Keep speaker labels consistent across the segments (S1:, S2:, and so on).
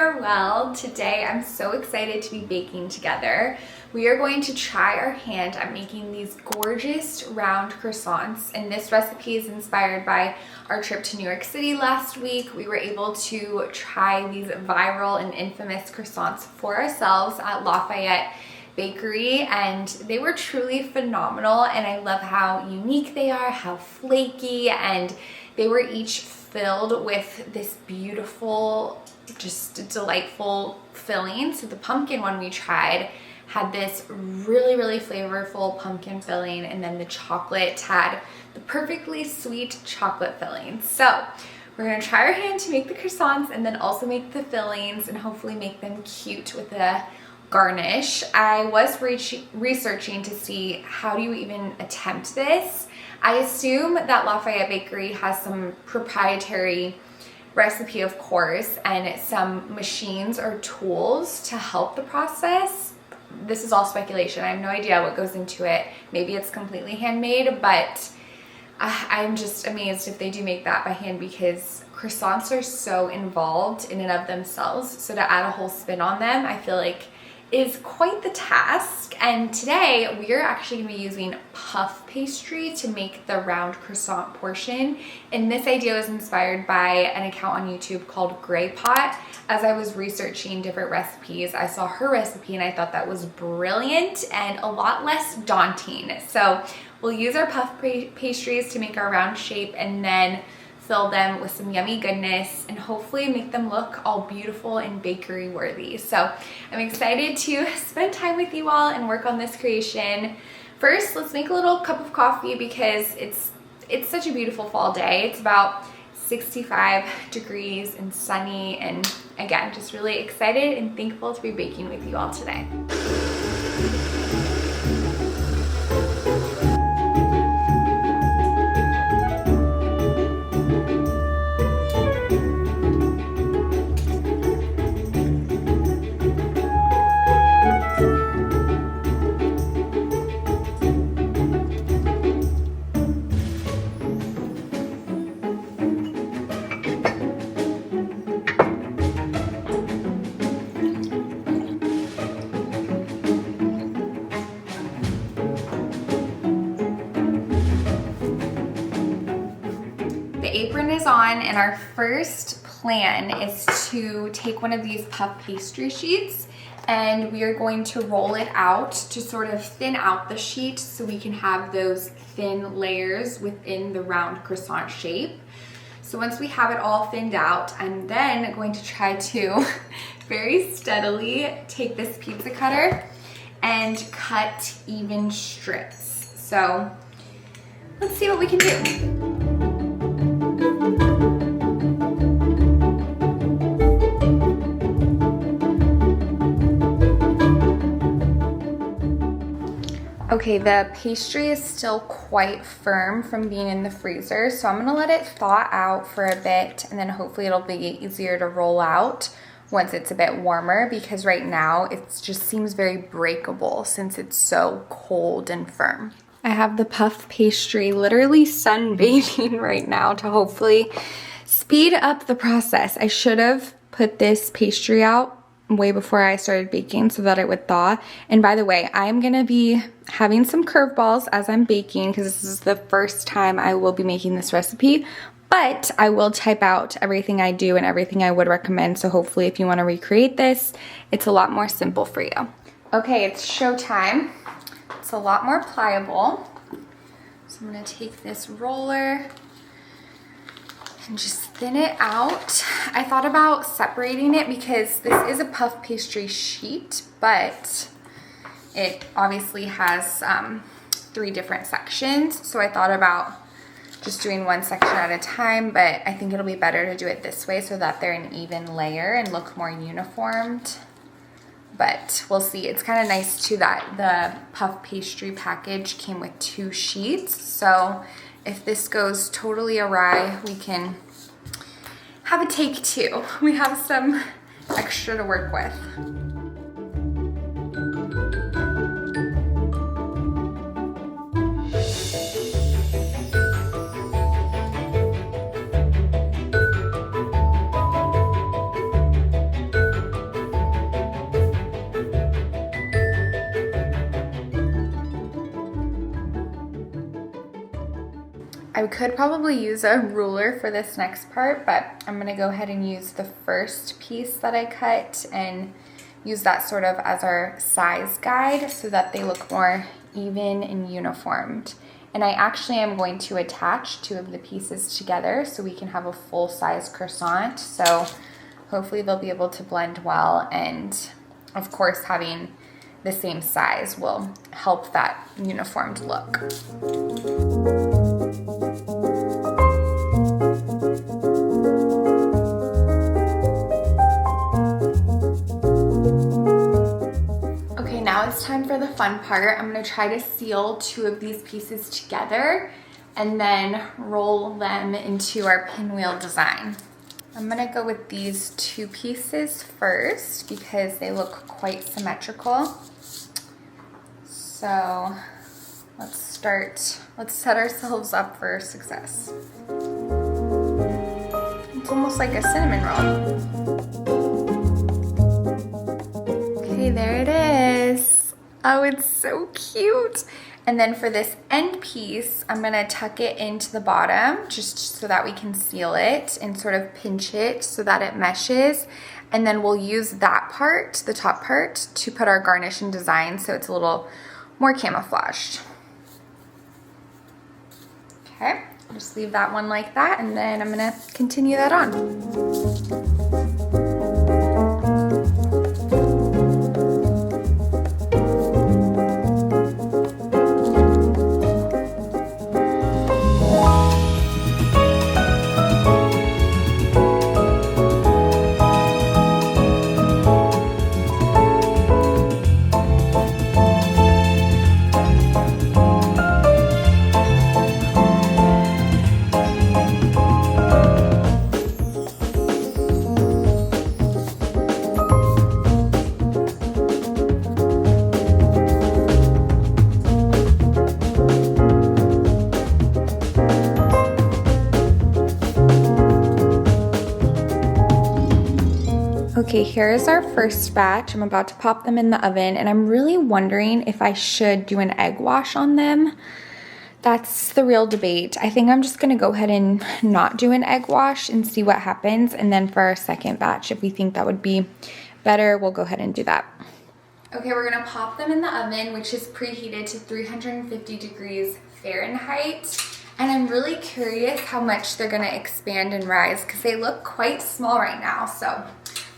S1: are well. Today I'm so excited to be baking together. We are going to try our hand at making these gorgeous round croissants, and this recipe is inspired by our trip to New York City last week. We were able to try these viral and infamous croissants for ourselves at Lafayette Bakery, and they were truly phenomenal, and I love how unique they are, how flaky, and they were each filled with this beautiful, just delightful filling. So the pumpkin one we tried had this really flavorful pumpkin filling, and then the chocolate had the perfectly sweet chocolate filling. So we're gonna try our hand to make the croissants and then also make the fillings and hopefully make them cute with a garnish. I was researching to see how do you even attempt this. I assume that Lafayette Bakery has some proprietary recipe, of course, and some machines or tools to help the process. This is all speculation. I have no idea what goes into it. Maybe it's completely handmade, but I'm just amazed if they do make that by hand, because croissants are so involved in and of themselves. So to add a whole spin on them, I feel like is quite the task. And today we are actually going to be using puff pastry to make the round croissant portion. And this idea was inspired by an account on YouTube called Grey Pot. As I was researching different recipes, I saw her recipe and I thought that was brilliant and a lot less daunting. So we'll use our puff pastries to make our round shape and then fill them with some yummy goodness and hopefully make them look all beautiful and bakery worthy. So I'm excited to spend time with you all and work on this creation. First, let's make a little cup of coffee because it's such a beautiful fall day. It's about 65 degrees and sunny, and again, just really excited and thankful to be baking with you all today. Apron is on, and our first plan is to take one of these puff pastry sheets and we are going to roll it out to sort of thin out the sheet so we can have those thin layers within the round croissant shape. So once we have it all thinned out, I'm then going to try to very steadily take this pizza cutter and cut even strips. So let's see what we can do. Okay, the pastry is still quite firm from being in the freezer, so I'm gonna let it thaw out for a bit and then hopefully it'll be easier to roll out once it's a bit warmer, because right now it just seems very breakable since it's so cold and firm. I have the puff pastry literally sunbathing right now to hopefully speed up the process. I should have put this pastry out way before I started baking so that it would thaw. And by the way, I'm gonna be having some curveballs as I'm baking because this is the first time I will be making this recipe, but I will type out everything I do and everything I would recommend, so hopefully if you want to recreate this, it's a lot more simple for you. Okay, it's showtime. It's a lot more pliable. So I'm gonna take this roller and just thin it out. I thought about separating it because this is a puff pastry sheet, but it obviously has 3 different sections. So I thought about just doing one section at a time, but I think it'll be better to do it this way so that they're an even layer and look more uniformed. But we'll see. It's kind of nice too that the puff pastry package came with 2 sheets. So if this goes totally awry, we can have a take 2. We have some extra to work with. I could probably use a ruler for this next part, but I'm gonna go ahead and use the first piece that I cut and use that sort of as our size guide so that they look more even and uniformed. And I actually am going to attach 2 of the pieces together so we can have a full-size croissant. So hopefully they'll be able to blend well, and of course having the same size will help that uniformed look. Okay, now it's time for the fun part. I'm gonna try to seal 2 of these pieces together and then roll them into our pinwheel design. I'm gonna go with these 2 pieces first because they look quite symmetrical. So let's set ourselves up for success. It's almost like a cinnamon roll. Okay, there it is. Oh, it's so cute. And then for this end piece, I'm gonna tuck it into the bottom just so that we can seal it and sort of pinch it so that it meshes. And then we'll use that part, the top part, to put our garnish and design so it's a little more camouflaged. Okay, just leave that one like that, and then I'm gonna continue that on. Okay, here's our first batch. I'm about to pop them in the oven, and I'm really wondering if I should do an egg wash on them. That's the real debate. I think I'm just gonna go ahead and not do an egg wash and see what happens, and then for our second batch, if we think that would be better, we'll go ahead and do that. Okay, we're gonna pop them in the oven, which is preheated to 350 degrees Fahrenheit. And I'm really curious how much they're gonna expand and rise because they look quite small right now. So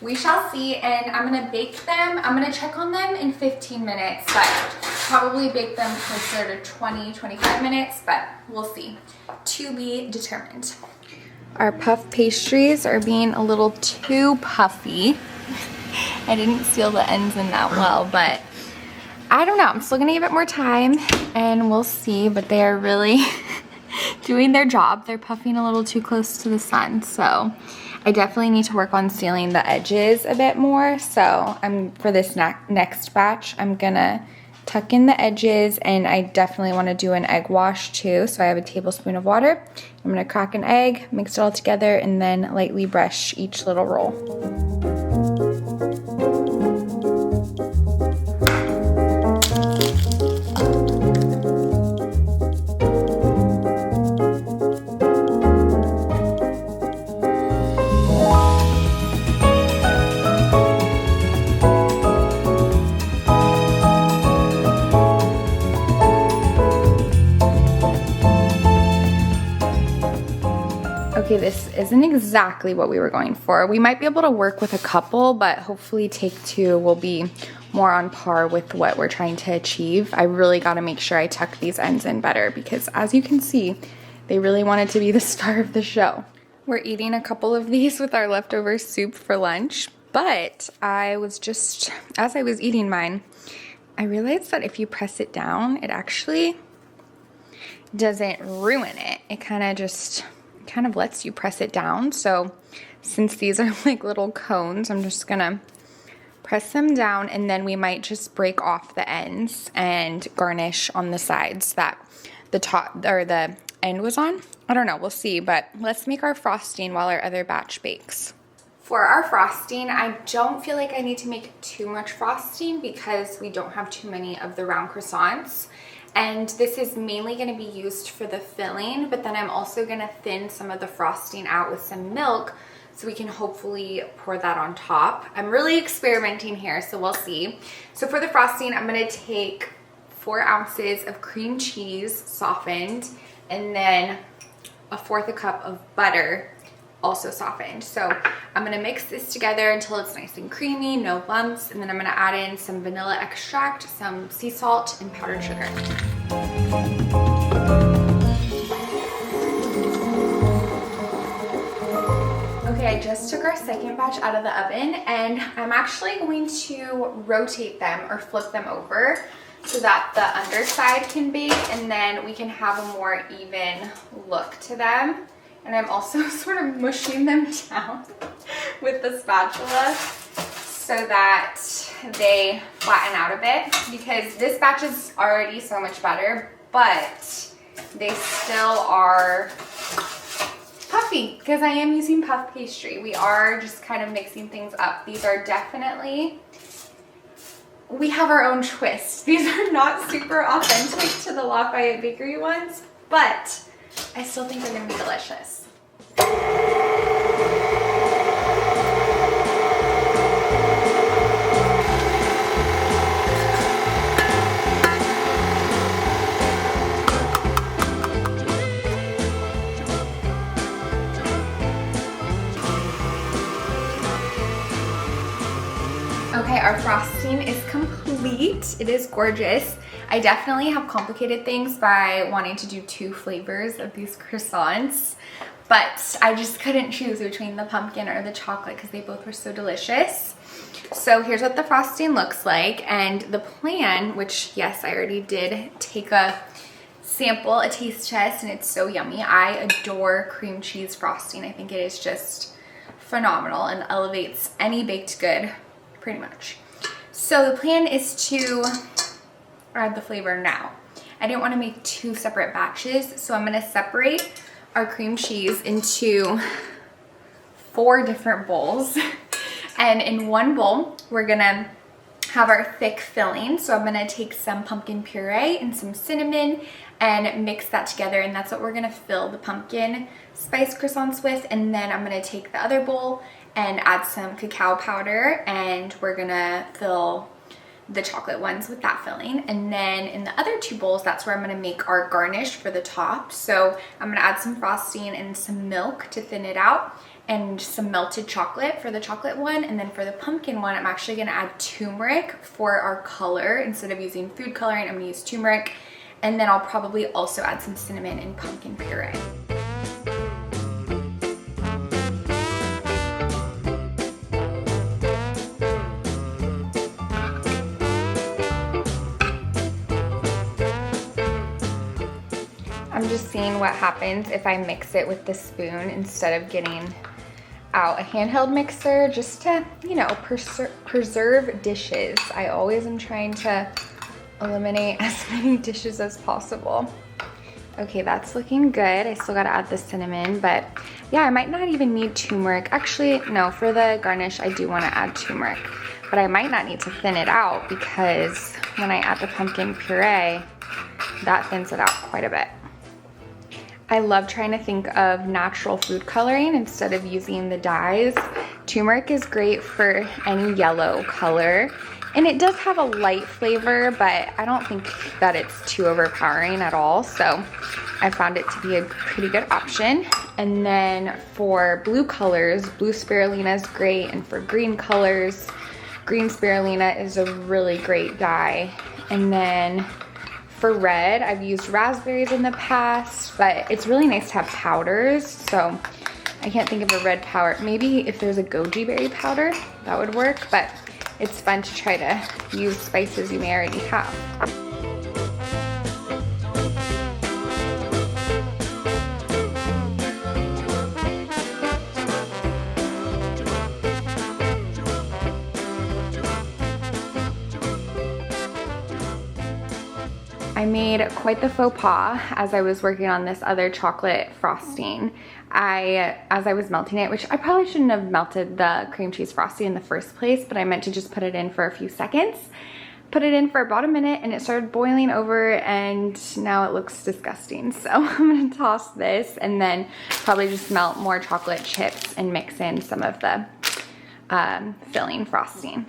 S1: we shall see, and I'm gonna bake them. I'm gonna check on them in 15 minutes, but probably bake them closer to 20, 25 minutes, but we'll see. To be determined. Our puff pastries are being a little too puffy. I didn't seal the ends in that well, but I don't know. I'm still gonna give it more time and we'll see, but they are really doing their job. They're puffing a little too close to the sun, so I definitely need to work on sealing the edges a bit more. So for this next batch, I'm gonna tuck in the edges, and I definitely want to do an egg wash too. So I have a tablespoon of water. I'm gonna crack an egg, mix it all together, and then lightly brush each little roll. Okay, this isn't exactly what we were going for. We might be able to work with a couple, but hopefully take 2 will be more on par with what we're trying to achieve. I really got to make sure I tuck these ends in better because, as you can see, they really wanted to be the star of the show. We're eating a couple of these with our leftover soup for lunch, but as I was eating mine, I realized that if you press it down, it actually doesn't ruin it. It kind of lets you press it down. So since these are like little cones, I'm just gonna press them down, and then we might just break off the ends and garnish on the sides that the top or the end was on. I don't know, we'll see, but let's make our frosting while our other batch bakes. For our frosting, I don't feel like I need to make too much frosting because we don't have too many of the round croissants. And this is mainly going to be used for the filling, but then I'm also going to thin some of the frosting out with some milk so we can hopefully pour that on top. I'm really experimenting here, so we'll see. So for the frosting, I'm going to take 4 ounces of cream cheese softened and then 1/4 cup of butter also softened. So I'm gonna mix this together until it's nice and creamy, no lumps, and then I'm gonna add in some vanilla extract, some sea salt, and powdered sugar. Okay, I just took our second batch out of the oven, and I'm actually going to rotate them or flip them over so that the underside can bake, and then we can have a more even look to them. And I'm also sort of mushing them down with the spatula so that they flatten out a bit, because this batch is already so much better, but they still are puffy because I am using puff pastry. We are just kind of mixing things up. These are definitely, we have our own twist. These are not super authentic to the Lafayette Bakery ones, but I still think they're gonna be delicious. Okay, our frosting is complete. It is gorgeous. I definitely have complicated things by wanting to do 2 flavors of these croissants, but I just couldn't choose between the pumpkin or the chocolate because they both were so delicious. So here's what the frosting looks like, and the plan, which yes, I already did take a sample, a taste test, and it's so yummy. I adore cream cheese frosting. I think it is just phenomenal and elevates any baked good pretty much. So the plan is to add the flavor now. I didn't want to make 2 separate batches, so I'm going to separate our cream cheese into 4 different bowls. And in one bowl, we're going to have our thick filling. So I'm going to take some pumpkin puree and some cinnamon and mix that together, and that's what we're going to fill the pumpkin spice croissants with. And then I'm going to take the other bowl and add some cacao powder, and we're gonna fill the chocolate ones with that filling. And then in the other 2 bowls, that's where I'm gonna make our garnish for the top. So I'm gonna add some frosting and some milk to thin it out, and some melted chocolate for the chocolate one. And then for the pumpkin one, I'm actually gonna add turmeric for our color. Instead of using food coloring, I'm gonna use turmeric. And then I'll probably also add some cinnamon and pumpkin puree. I'm just seeing what happens if I mix it with the spoon instead of getting out a handheld mixer, just to, you know, preserve dishes. I always am trying to eliminate as many dishes as possible. Okay, that's looking good. I still gotta add the cinnamon, but yeah, I might not even need turmeric. Actually, no, for the garnish, I do wanna add turmeric, but I might not need to thin it out because when I add the pumpkin puree, that thins it out quite a bit. I love trying to think of natural food coloring instead of using the dyes. Turmeric is great for any yellow color, and it does have a light flavor, but I don't think that it's too overpowering at all. So I found it to be a pretty good option. And then for blue colors, blue spirulina is great. And for green colors, green spirulina is a really great dye. And then for red, I've used raspberries in the past, but it's really nice to have powders. So I can't think of a red powder. Maybe if there's a goji berry powder, that would work, but it's fun to try to use spices you may already have. I made quite the faux pas as I was working on this other chocolate frosting. As I was melting it, which I probably shouldn't have melted the cream cheese frosting in the first place, but I meant to just put it in for a few seconds. Put it in for about a minute and it started boiling over, and now it looks disgusting. So I'm gonna toss this and then probably just melt more chocolate chips and mix in some of the filling frosting.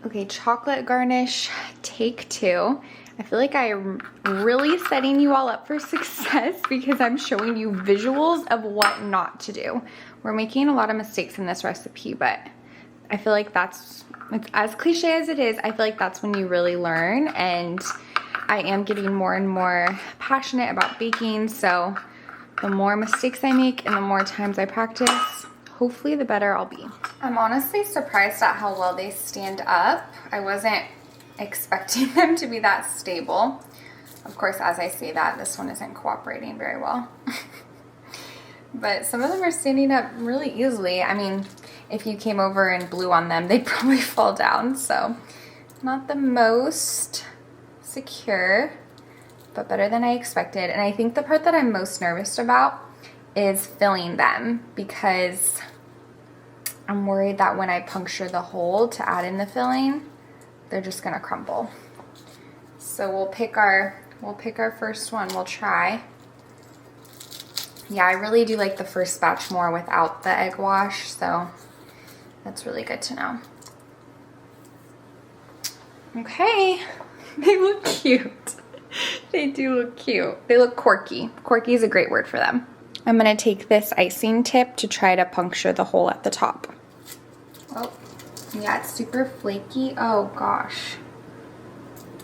S1: Okay, chocolate garnish, take 2. I feel like I'm really setting you all up for success because I'm showing you visuals of what not to do. We're making a lot of mistakes in this recipe, but I feel like it's as cliche as it is, I feel like that's when you really learn, and I am getting more and more passionate about baking, so the more mistakes I make and the more times I practice, hopefully the better I'll be. I'm honestly surprised at how well they stand up. I wasn't expecting them to be that stable. Of course, as I say that, this one isn't cooperating very well. But some of them are standing up really easily. I mean, if you came over and blew on them, they'd probably fall down. So not the most secure, but better than I expected. And I think the part that I'm most nervous about is filling them, because I'm worried that when I puncture the hole to add in the filling, they're just gonna crumble. So we'll pick our first one. We'll try. Yeah, I really do like the first batch more without the egg wash, so that's really good to know. Okay, they look cute. They do look cute. They look quirky. Quirky is a great word for them. I'm gonna take this icing tip to try to puncture the hole at the top. Oh, yeah, it's super flaky. Oh gosh.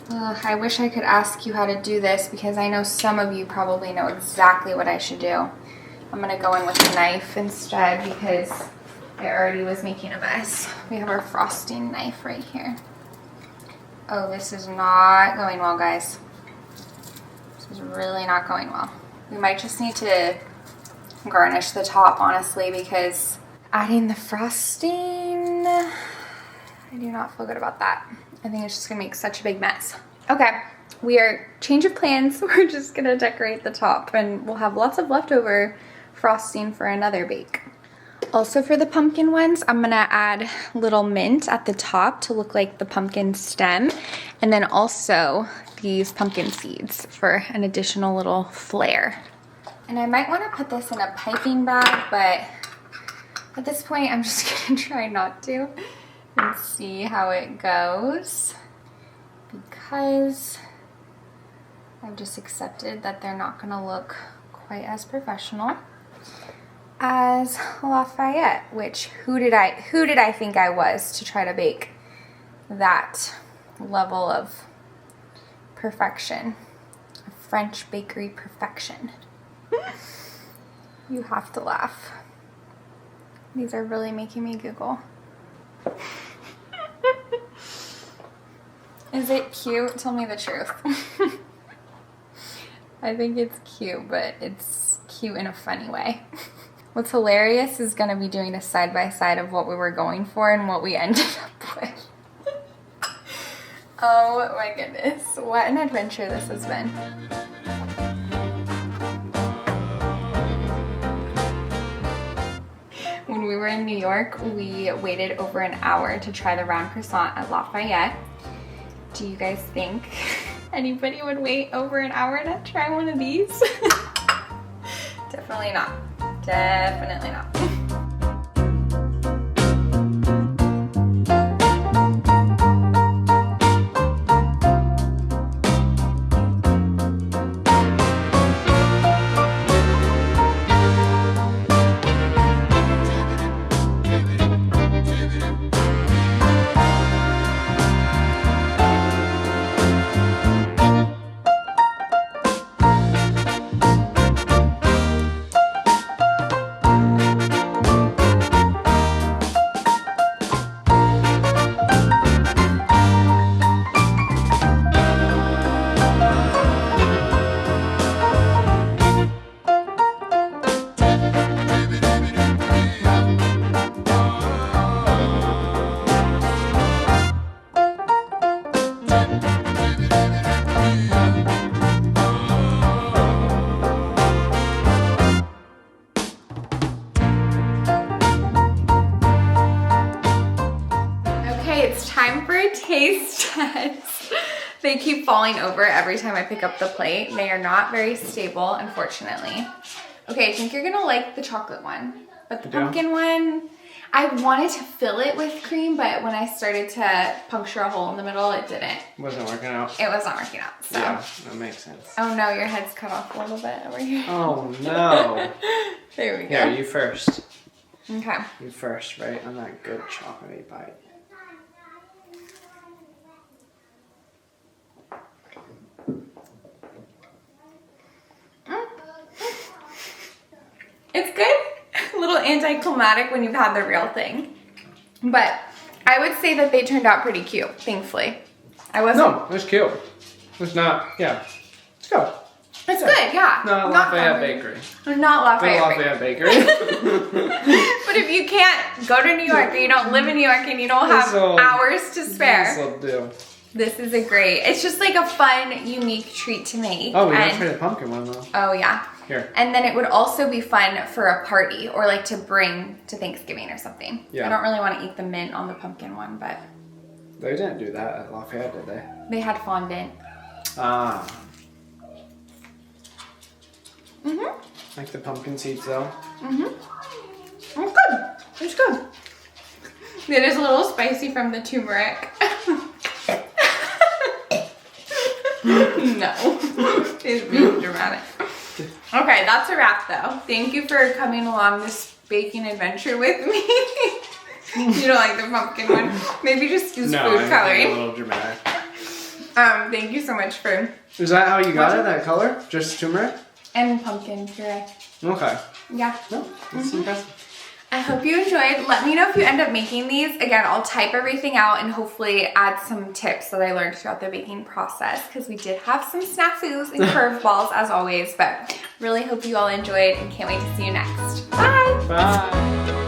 S1: I wish I could ask you how to do this, because I know some of you probably know exactly what I should do. I'm gonna go in with a knife instead because I already was making a mess. We have our frosting knife right here. Oh, this is not going well, guys. This is really not going well. We might just need to garnish the top, honestly, because adding the frosting, I do not feel good about that. I think it's just gonna make such a big mess. Okay, change of plans. We're just gonna decorate the top, and we'll have lots of leftover frosting for another bake. Also, for the pumpkin ones, I'm gonna add little mint at the top to look like the pumpkin stem, and then also these pumpkin seeds for an additional little flair. And I might want to put this in a piping bag, but at this point I'm just gonna try not to and see how it goes, because I've just accepted that they're not gonna look quite as professional as Lafayette, which who did I think I was to try to bake that level of perfection, French bakery perfection. You have to laugh. These are really making me giggle. Is it cute? Tell me the truth. I think it's cute, but it's cute in a funny way. What's hilarious is going to be doing a side-by-side of what we were going for and what we ended up with. Oh my goodness, what an adventure this has been. When we were in New York, we waited over an hour to try the round croissant at Lafayette. Do you guys think anybody would wait over an hour to try one of these? Definitely not. Definitely not. these steads. They keep falling over every time I pick up the plate. They are not very stable, unfortunately. Okay, I think you're gonna like the chocolate one. But the pumpkin one, I wanted to fill it with cream, but when I started to puncture a hole in the middle, it didn't.
S2: Wasn't working out.
S1: It wasn't working out, so.
S2: Yeah, that makes sense.
S1: Oh no, your head's cut off a little bit over here.
S2: Oh no.
S1: There we go.
S2: Here, you first.
S1: Okay.
S2: You first, right? On that good chocolatey bite.
S1: It's good. A little anticlimactic when you've had the real thing. But I would say that they turned out pretty cute, thankfully. I wasn't.
S2: No, it's cute. It's not, yeah. It's good.
S1: It's good, yeah.
S2: Not Lafayette Bakery.
S1: Not Lafayette
S2: Bakery.
S1: But if you can't go to New York or you don't live in New York and you don't have hours to spare.
S2: This'll do.
S1: This is a great, it's just like a fun, unique treat to make.
S2: Oh, we didn't try the pumpkin one though.
S1: Oh yeah.
S2: Here.
S1: And then it would also be fun for a party or like to bring to Thanksgiving or something.
S2: Yeah.
S1: I don't really want to eat the mint on the pumpkin one, but.
S2: They didn't do that at Lafayette, did they?
S1: They had fondant.
S2: Ah.
S1: Mm-hmm.
S2: Like the pumpkin seeds though?
S1: Mm-hmm. It's good. It's good. It is a little spicy from the turmeric. No. It's being dramatic. Okay, that's a wrap though. Thank you for coming along this baking adventure with me. You don't like the pumpkin one? Maybe just use food coloring.
S2: A little dramatic.
S1: Thank you so much for...
S2: Is that how you got it, that color? Just turmeric?
S1: And pumpkin puree.
S2: Okay.
S1: Yeah.
S2: No, that's impressive.
S1: I hope you enjoyed. Let me know if you end up making these. Again, I'll type everything out and hopefully add some tips that I learned throughout the baking process because we did have some snafus and curveballs as always, but really hope you all enjoyed and can't wait to see you next. Bye!
S2: Bye!